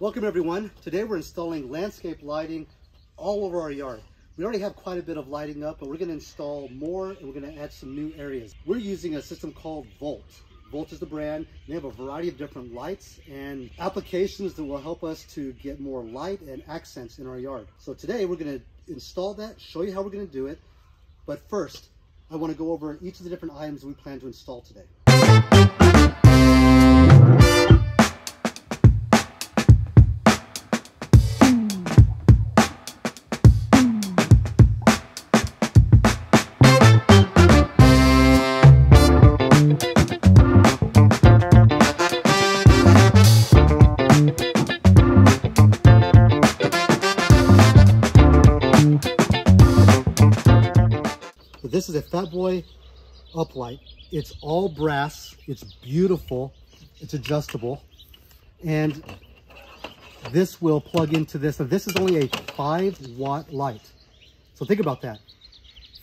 Welcome everyone. Today we're installing landscape lighting all over our yard. We already have quite a bit of lighting up, but we're going to install more and we're going to add some new areas. We're using a system called Volt. Volt is the brand. They have a variety of different lights and applications that will help us to get more light and accents in our yard. So today we're going to install that, show you how we're going to do it. But first, I want to go over each of the different items we plan to install today. This is a Fat Boy uplight. It's all brass, it's beautiful, it's adjustable, and this will plug into this. So this is only a 5-watt light. So think about that.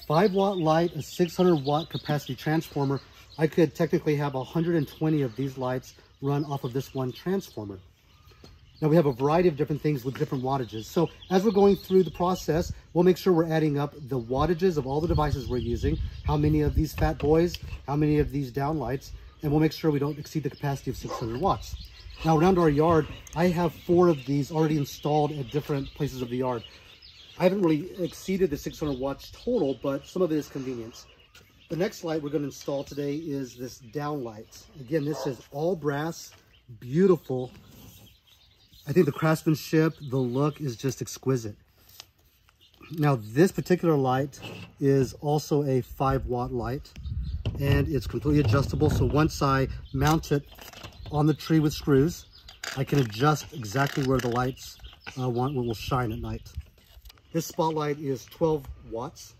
5-watt light, a 600-watt capacity transformer. I could technically have 120 of these lights run off of this one transformer. Now we have a variety of different things with different wattages. So as we're going through the process, we'll make sure we're adding up the wattages of all the devices we're using, how many of these Fat Boys, how many of these downlights, and we'll make sure we don't exceed the capacity of 600 watts. Now around our yard, I have 4 of these already installed at different places of the yard. I haven't really exceeded the 600 watts total, but some of it is convenience. The next light we're going to install today is this downlight. Again, this is all brass, beautiful. I think the craftsmanship, the look is just exquisite. Now this particular light is also a 5-watt light and it's completely adjustable. So once I mount it on the tree with screws, I can adjust exactly where the lights will shine at night. This spotlight is 12 watts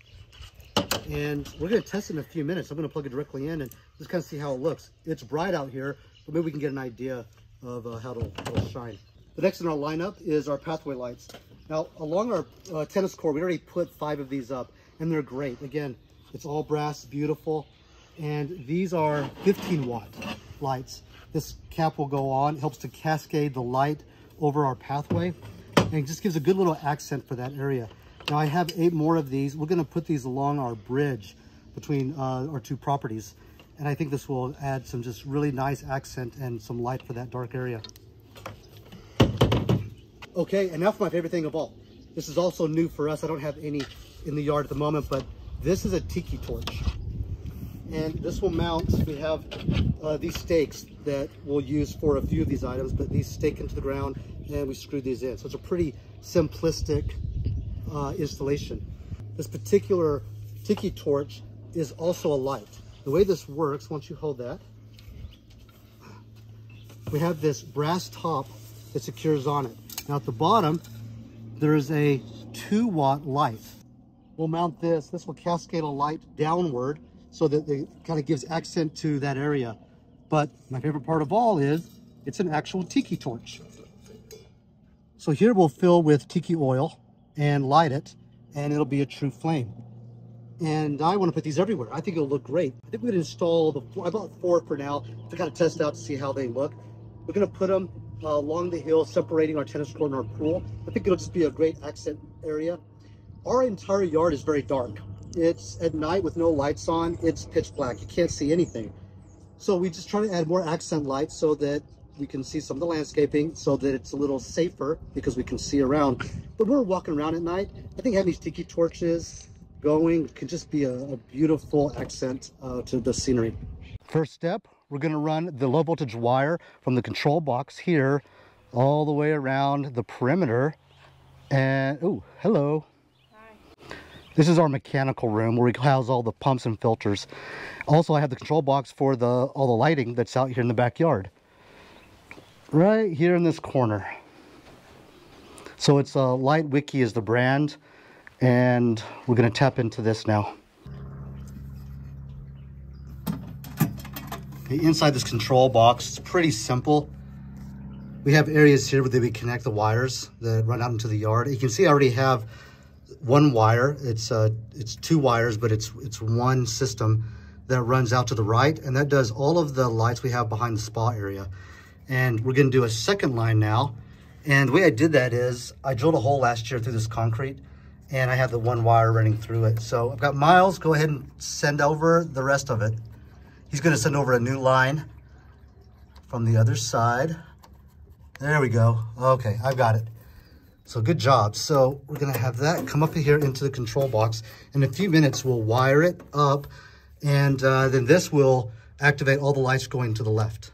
and we're going to test it in a few minutes. I'm going to plug it directly in and just kind of see how it looks. It's bright out here, but maybe we can get an idea of how it'll shine. The next in our lineup is our pathway lights. Now, along our tennis court, we already put 5 of these up, and they're great. Again, it's all brass, beautiful, and these are 15-watt lights. This cap will go on, helps to cascade the light over our pathway, and it just gives a good little accent for that area. Now, I have 8 more of these. We're going to put these along our bridge between our 2 properties, and I think this will add some just really nice accent and some light for that dark area. Okay, and now for my favorite thing of all. This is also new for us. I don't have any in the yard at the moment, but this is a Tiki torch. And this will mount, we have these stakes that we'll use for a few of these items, but these stake into the ground and we screw these in. So it's a pretty simplistic installation. This particular Tiki torch is also a light. The way this works, once you hold that, we have this brass top that secures on it. Now at the bottom, there is a 2-watt light. We'll mount this. This will cascade a light downward so that it kind of gives accent to that area. But my favorite part of all is it's an actual Tiki torch. So here we'll fill with Tiki oil and light it, and it'll be a true flame. And I want to put these everywhere. I think it'll look great. I think we're going to install I bought 4 for now to kind of test out to see how they look. We're going to put them along the hill, separating our tennis court and our pool. I think it'll just be a great accent area. Our entire yard is very dark. It's at night with no lights on. It's pitch black. You can't see anything. So we just try to add more accent lights so that we can see some of the landscaping, so that it's a little safer because we can see around. But when we're walking around at night, I think having these Tiki torches going can just be a beautiful accent to the scenery. First step, we're going to run the low voltage wire from the control box here all the way around the perimeter. And, oh, hello. Hi. This is our mechanical room where we house all the pumps and filters. Also, I have the control box for all the lighting that's out here in the backyard. Right here in this corner. So it's Light Wiki is the brand, and we're going to tap into this now. Inside this control box, it's pretty simple. We have areas here where we connect the wires that run out into the yard. You can see I already have 1 wire. It's 2 wires, but it's one system that runs out to the right, and that does all of the lights we have behind the spa area. And we're going to do a second line now, And the way I did that is I drilled a hole last year through this concrete, and I have the one wire running through it. So I've got Miles go ahead and send over the rest of it. He's gonna send over a new line from the other side. There we go. Okay, I've got it. So good job. So we're gonna have that come up here into the control box. In a few minutes, we'll wire it up, and then this will activate all the lights going to the left.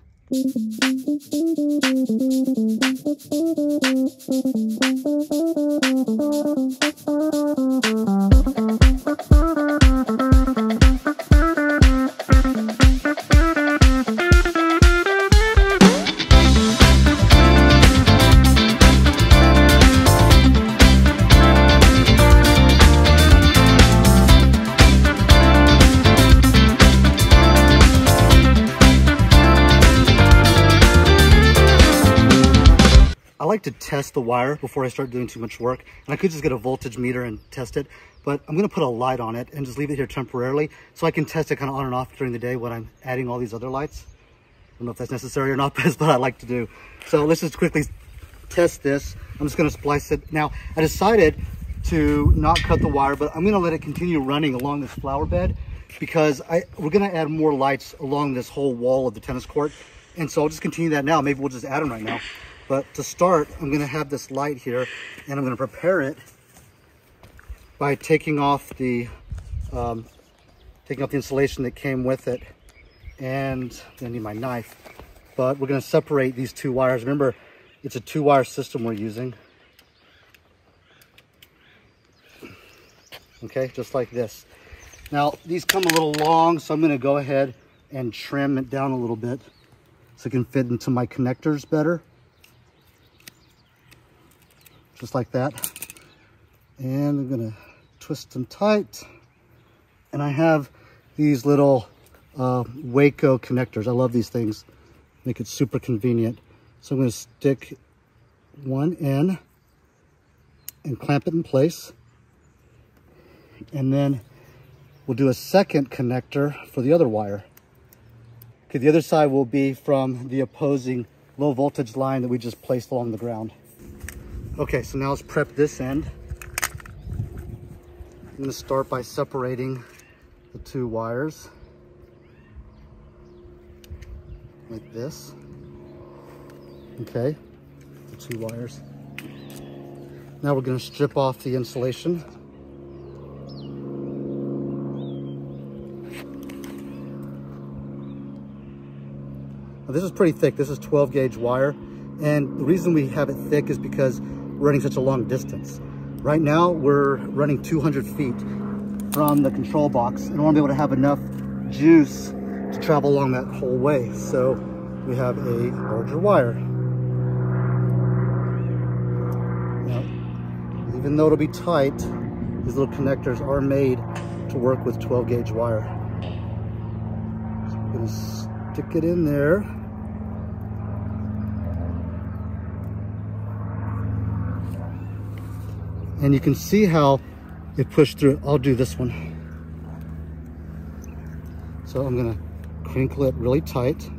I like to test the wire before I start doing too much work, and I could just get a voltage meter and test it, but I'm going to put a light on it and just leave it here temporarily so I can test it kind of on and off during the day when I'm adding all these other lights. I don't know if that's necessary or not, but that's what I like to do. So let's just quickly test this. I'm just going to splice it. Now, I decided to not cut the wire, but I'm going to let it continue running along this flower bed because we're going to add more lights along this whole wall of the tennis court. And so I'll just continue that now. Maybe we'll just add them right now. But to start, I'm going to have this light here, and I'm going to prepare it by taking off the insulation that came with it. And I need my knife. But we're going to separate these two wires. Remember, it's a 2-wire system we're using. Okay, just like this. Now, these come a little long, so I'm going to go ahead and trim it down a little bit so it can fit into my connectors better. Just like that. And I'm gonna twist them tight. And I have these little Waco connectors. I love these things. Make it super convenient. So I'm gonna stick one in and clamp it in place. And then we'll do a second connector for the other wire. Okay, the other side will be from the opposing low voltage line that we just placed along the ground. Okay, so now let's prep this end. I'm going to start by separating the two wires like this. Okay, the two wires. Now we're going to strip off the insulation. Now, this is pretty thick. This is 12 gauge wire. And the reason we have it thick is because we're running such a long distance. Right now, we're running 200 feet from the control box, and I want to be able to have enough juice to travel along that whole way. So we have a larger wire. Now, even though it'll be tight, these little connectors are made to work with 12 gauge wire. So we're going to stick it in there. And you can see how it pushed through. I'll do this one. So I'm gonna crinkle it really tight.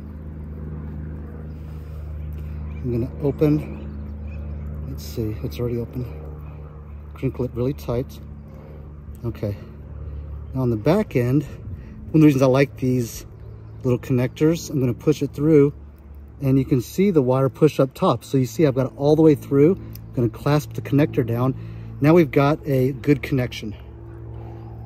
I'm gonna open, let's see, it's already open. Crinkle it really tight. Okay. Now on the back end, one of the reasons I like these little connectors, I'm gonna push it through, and you can see the wire push up top. So you see I've got it all the way through. I'm gonna clasp the connector down. Now we've got a good connection.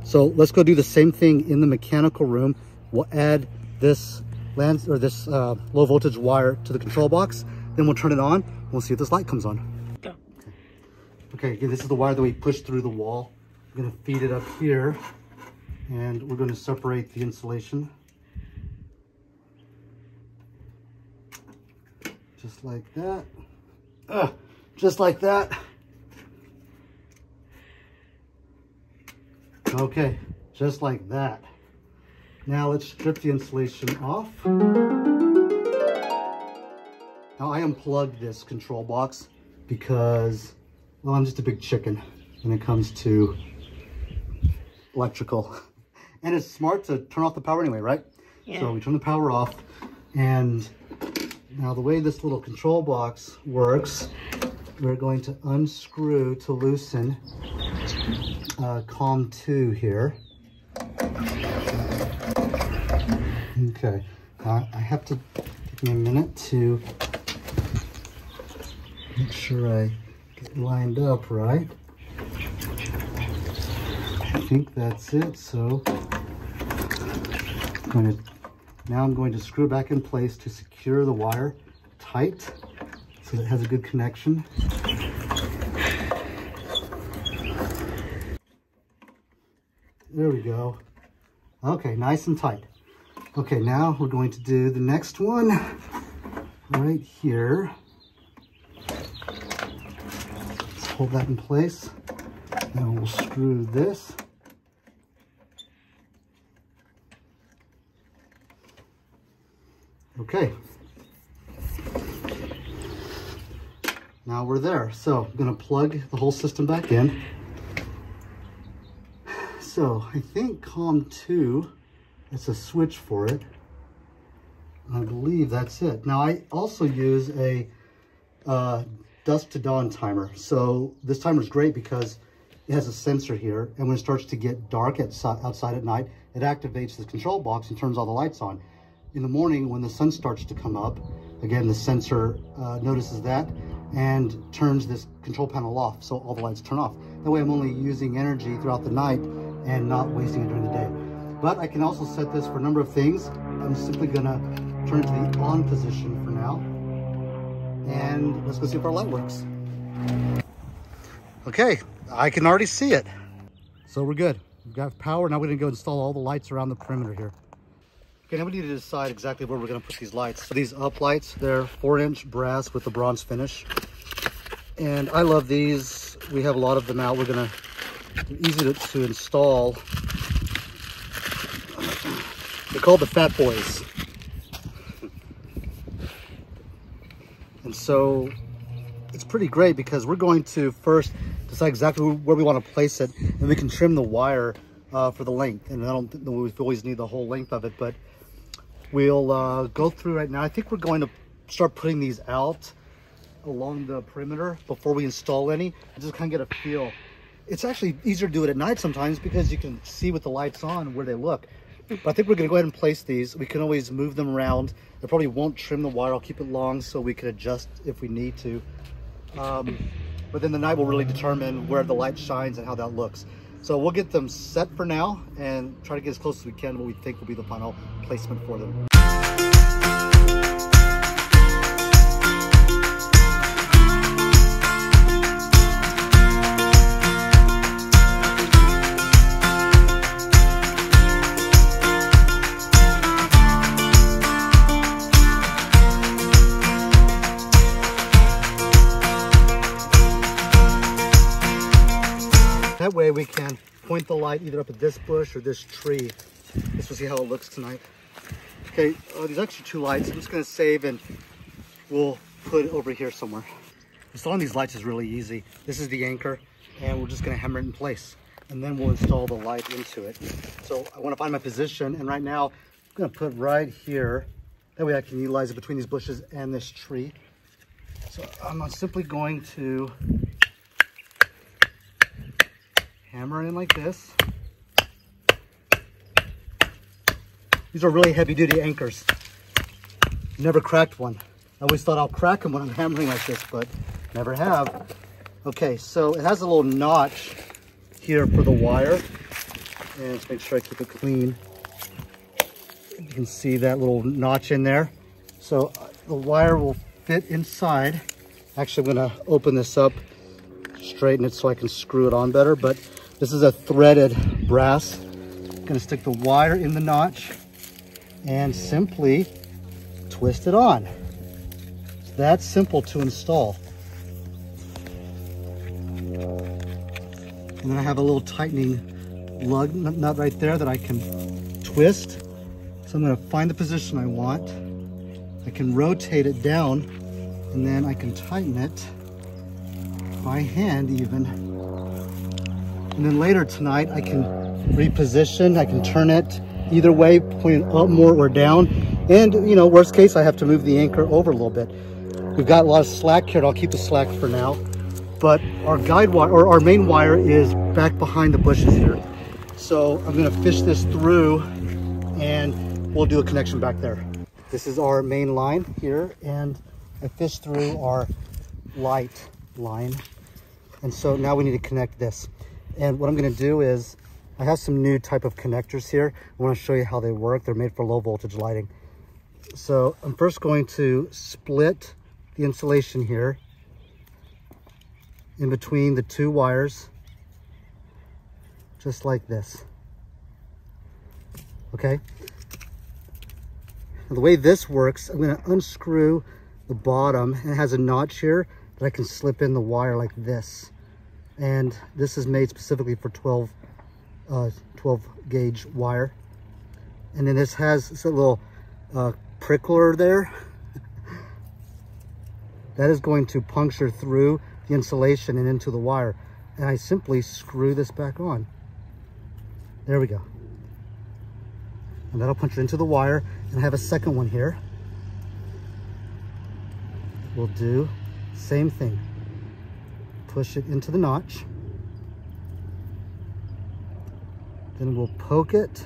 So let's go do the same thing in the mechanical room. We'll add this low voltage wire to the control box. Then we'll turn it on. We'll see if this light comes on. Go. Okay, again, this is the wire that we pushed through the wall. I'm gonna feed it up here, and we're gonna separate the insulation. Just like that. Just like that. Okay, just like that. Now let's strip the insulation off. Now I unplugged this control box because, well, I'm just a big chicken when it comes to electrical. And it's smart to turn off the power anyway, right? Yeah. So we turn the power off, and now the way this little control box works we're going to unscrew to loosen COM 2 here. Okay, I have to give me a minute to make sure I get lined up right. I think that's it, so now I'm going to screw back in place to secure the wire tight so that it has a good connection. There we go. Okay, nice and tight. Okay, now we're going to do the next one right here. Let's hold that in place. Now we'll screw this. Okay. Now we're there. So I'm going to plug the whole system back in. So I think COM 2, it's a switch for it. I believe that's it. Now I also use a dusk to dawn timer. So this timer is great because it has a sensor here, and when it starts to get dark outside at night, it activates the control box and turns all the lights on. In the morning, when the sun starts to come up, again, the sensor notices that and turns this control panel off, so all the lights turn off. That way I'm only using energy throughout the night and not wasting it during the day. But I can also set this for a number of things. I'm simply gonna turn it to the on position for now. And let's go see if our light works. Okay, I can already see it. So we're good. We've got power. Now we're gonna go install all the lights around the perimeter here. Okay, now we need to decide exactly where we're gonna put these lights. So these uplights, they're 4-inch brass with the bronze finish. And I love these. We have a lot of them out. They're easy to install. They're called the Fat Boys. And so it's pretty great because we're going to first decide exactly where we want to place it, and we can trim the wire for the length. And I don't think we always need the whole length of it, but we'll go through right now. I think we're going to start putting these out along the perimeter before we install any, and just kind of get a feel. It's actually easier to do it at night sometimes because you can see with the lights on where they look. But I think we're going to go ahead and place these. We can always move them around. I probably won't trim the wire. I'll keep it long so we can adjust if we need to. But then the night will really determine where the light shines and how that looks. So we'll get them set for now and try to get as close as we can to what we think will be the final placement for them. That way we can point the light either up at this bush or this tree. Let's see how it looks tonight. Okay, there's actually 2 lights. I'm just going to save and we'll put it over here somewhere. Installing these lights is really easy. This is the anchor, and we're just going to hammer it in place. And then we'll install the light into it. So I want to find my position, and right now I'm going to put right here. That way I can utilize it between these bushes and this tree. So I'm simply going to hammer in like this. These are really heavy duty anchors. Never cracked one. I always thought I'll crack them when I'm hammering like this, but never have. Okay, so it has a little notch here for the wire. And let's make sure I keep it clean. You can see that little notch in there. So the wire will fit inside. Actually, I'm gonna open this up, straighten it so I can screw it on better, but this is a threaded brass. I'm gonna stick the wire in the notch and simply twist it on. It's that simple to install. And then I have a little tightening lug nut right there that I can twist. So I'm gonna find the position I want. I can rotate it down, and then I can tighten it by hand even. And then later tonight, I can reposition, I can turn it either way, point it up more or down. And, you know, worst case, I have to move the anchor over a little bit. We've got a lot of slack here, and I'll keep the slack for now. But our guide wire, or our main wire, is back behind the bushes here. So I'm gonna fish this through and we'll do a connection back there. This is our main line here, and I fished through our light line. And so now we need to connect this. And what I'm gonna do is, I have some new type of connectors here. I wanna show you how they work. They're made for low voltage lighting. So I'm first going to split the insulation here in between the two wires, just like this. Okay. Now, the way this works, I'm going to unscrew the bottom, and it has a notch here that I can slip in the wire like this. And this is made specifically for 12 gauge wire. And then this has this little prickler there. That is going to puncture through the insulation and into the wire, and I simply screw this back on. There we go. And that'll punch it into the wire, and I have a second one here. We'll do the same thing. Push it into the notch. Then we'll poke it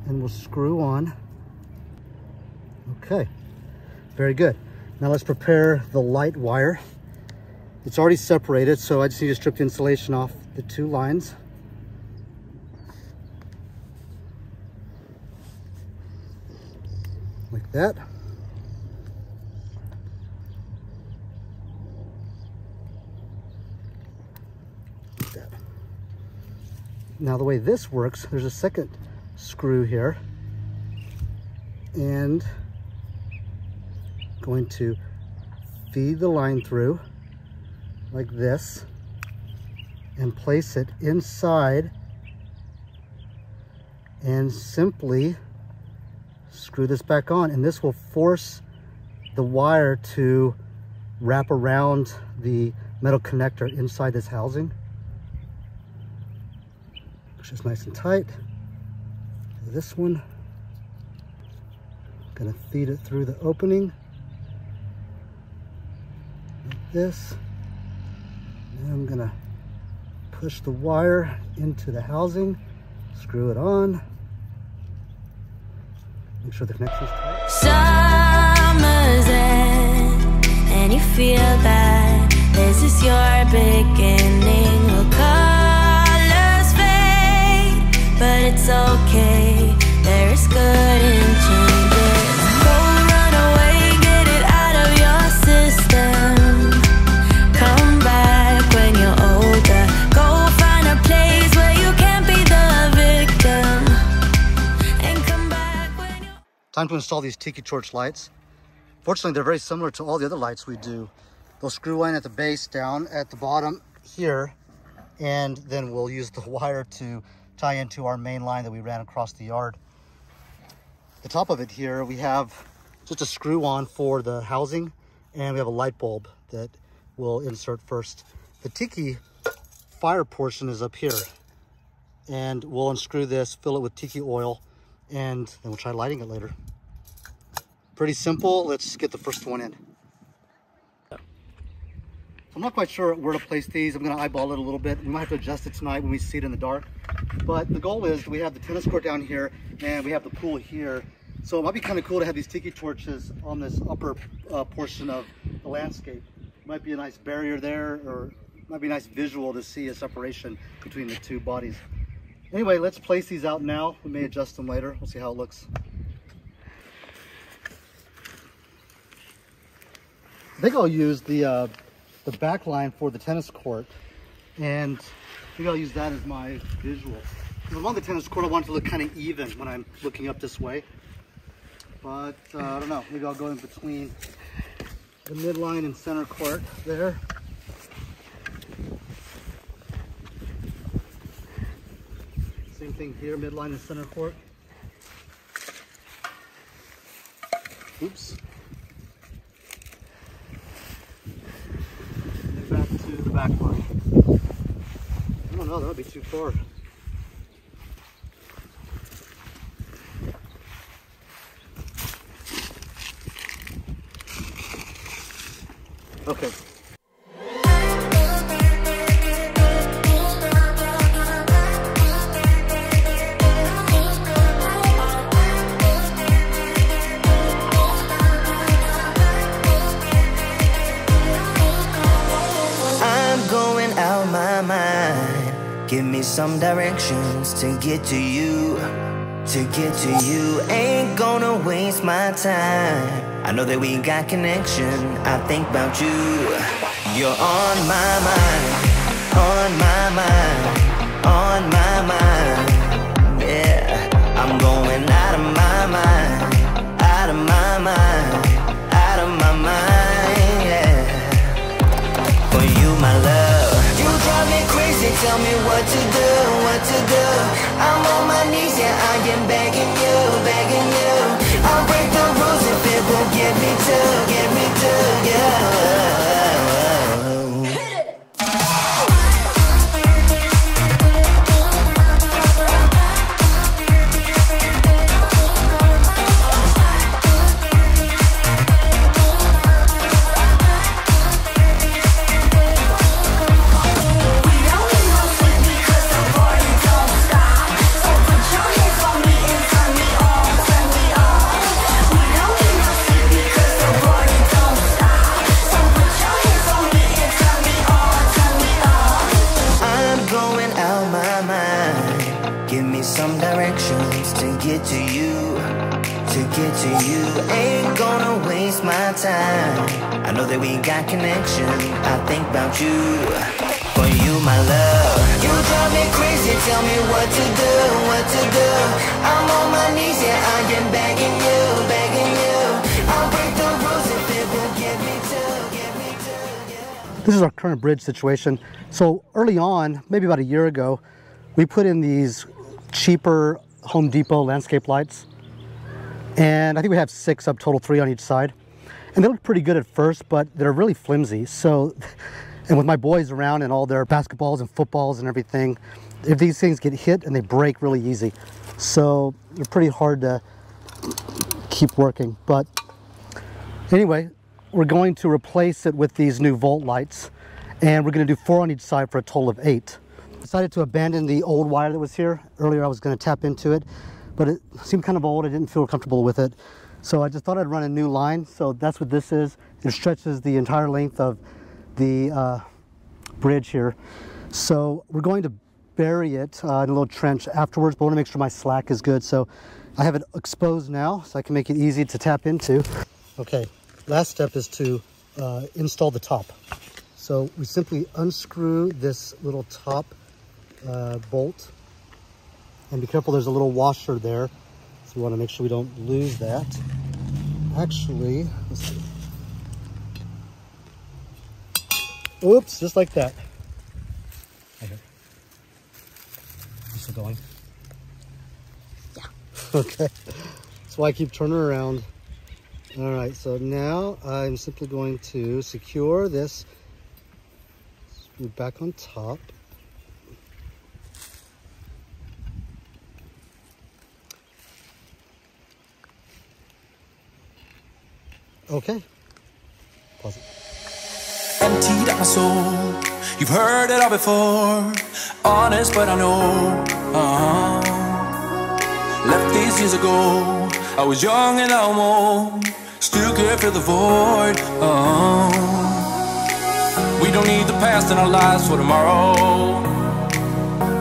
and we'll screw on. Okay, very good. Now let's prepare the light wire. It's already separated, so I just need to strip the insulation off the two lines. Like that. Like that. Now the way this works, there's a second screw here, and going to feed the line through like this and place it inside, and simply screw this back on, and this will force the wire to wrap around the metal connector inside this housing. Which is nice and tight. This one, I'm gonna feed it through the opening like this. And I'm gonna push the wire into the housing, screw it on, make sure the connection's tight. Summer's end, and you feel that this is your beginning. Well, colors fade, but it's okay. There is good in changes. Go run away, get it out of your system. Come back when you're older. Go find a place where you can't be the victim. And come back when you're... Time to install these Tiki torch lights. Fortunately, they're very similar to all the other lights we do. They'll screw line at the base, down at the bottom here, and then we'll use the wire to tie into our main line that we ran across the yard. The top of it here, we have just a screw on for the housing, and we have a light bulb that we'll insert first. The Tiki fire portion is up here, and we'll unscrew this, fill it with Tiki oil, and then we'll try lighting it later. Pretty simple. Let's get the first one in. I'm not quite sure where to place these. I'm going to eyeball it a little bit. We might have to adjust it tonight when we see it in the dark. But the goal is we have the tennis court down here and we have the pool here. So it might be kind of cool to have these Tiki torches on this upper portion of the landscape. Might be a nice barrier there, or might be a nice visual to see a separation between the two bodies. Anyway, let's place these out now. We may adjust them later. We'll see how it looks. I think I'll use the back line for the tennis court, and I think I'll use that as my visual. Along the tennis court, I want it to look kind of even when I'm looking up this way, but I don't know, maybe I'll go in between the midline and center court there. Same thing here, midline and center court. Oops. Back to the back line. I don't know, that would be too far. Okay. I'm going out my mind. Give me some directions to get to you. To get to you, ain't gonna waste my time. I know that we got connection. I think about you. You're on my mind, on my mind, on my mind. Yeah, I'm going out of my mind, out of my mind, out of my mind. Yeah, for you, my love. You drive me crazy. Tell me what to do, what to do. I'm on my knees, yeah, I am begging you, begging you. I'll break the rules if it will get me to, yeah. Some directions to get to you, to get to you. Ain't gonna waste my time. I know that we got connection. I think about you, for you, my love. You drive me crazy. Tell me what to do, what to do. I'm on my knees, yeah, I am begging you, begging you. I'll break the rules if it will get me to, yeah. This is our current bridge situation. So early on, maybe about a year ago, we put in these cheaper Home Depot landscape lights, and I think we have 6 up total, 3 on each side, and they look pretty good at first, but they're really flimsy. So, and with my boys around and all their basketballs and footballs and everything, if these things get hit, and they break really easy, so they're pretty hard to keep working. But anyway, we're going to replace it with these new Volt lights, and we're going to do 4 on each side for a total of 8. Decided to abandon the old wire that was here. Earlier I was going to tap into it, but it seemed kind of old. I didn't feel comfortable with it. So I just thought I'd run a new line. So that's what this is. It stretches the entire length of the bridge here. So we're going to bury it in a little trench afterwards, but I want to make sure my slack is good. So I have it exposed now so I can make it easy to tap into. Okay, last step is to install the top. So we simply unscrew this little top bolt, and be careful, there's a little washer there, so we want to make sure we don't lose that. Actually, let's see. Oops, just like that. Right here. You still going? Yeah. Okay. That's why I keep turning around. All right, so now I'm simply going to secure this screw back on top. Okay. Pause it. Emptied out my soul. You've heard it all before. Honest, but I know. Left these years ago. I was young and I'm old. Still can't fill the void. We don't need the past in our lives for tomorrow.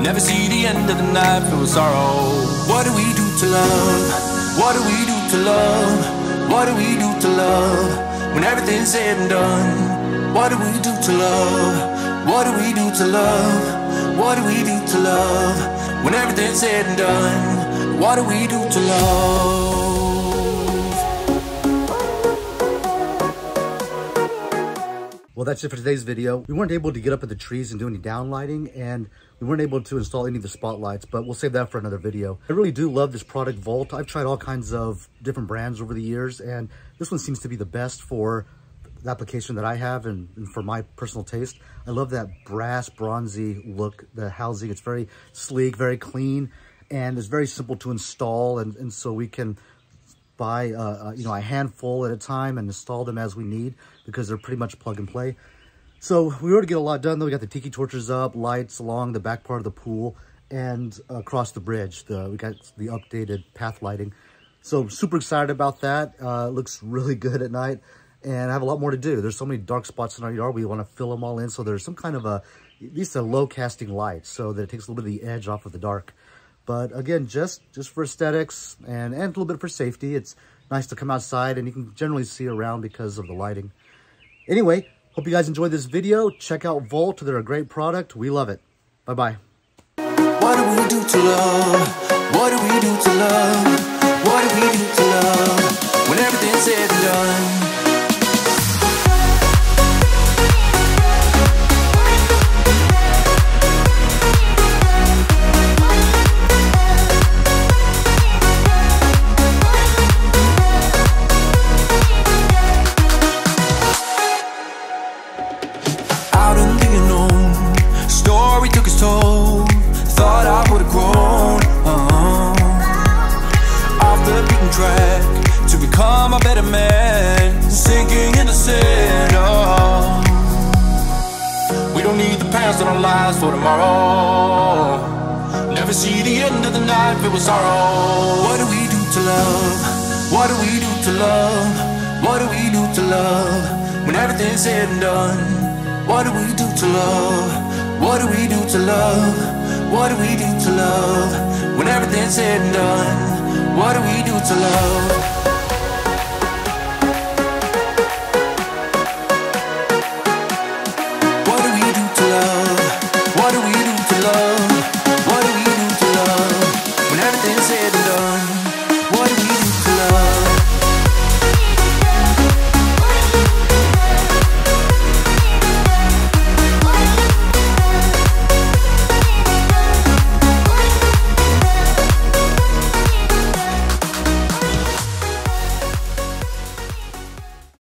Never see the end of the night filled with sorrow. What do we do to love? What do we do to love? What do we do to love when everything's said and done? What do we do to love? What do we do to love? What do we do to love when everything's said and done? What do we do to love? Well, that's it for today's video. We weren't able to get up in the trees and do any downlighting, and we weren't able to install any of the spotlights, but we'll save that for another video. I really do love this product, Volt. I've tried all kinds of different brands over the years, and this one seems to be the best for the application that I have and for my personal taste. I love that brass, bronzy look, the housing. It's very sleek, very clean, and it's very simple to install, and so we can buy a handful at a time and install them as we need. because they're pretty much plug and play. So we were to get a lot done though. We got the tiki torches up, lights along the back part of the pool, and across the bridge. We got the updated path lighting. So super excited about that. It looks really good at night, and I have a lot more to do. There's so many dark spots in our yard. We want to fill them all in. So there's some kind of at least a low casting light so that it takes a little bit of the edge off of the dark. But again, just for aesthetics and a little bit for safety. It's nice to come outside and you can generally see around because of the lighting. Anyway, hope you guys enjoyed this video. Check out Volt. They're a great product. We love it. Bye-bye. What do we do to love? What do we do to love? What do we do to love? When everything's said and done. Thought I would've grown off the beaten track to become a better man, sinking into sin. We don't need the past in our lives for tomorrow. Never see the end of the night filled with sorrow. What do we do to love? What do we do to love? What do we do to love? When everything's said and done. What do we do to love? What do we do to love? What do we do to love? When everything's said and done. What do we do to love?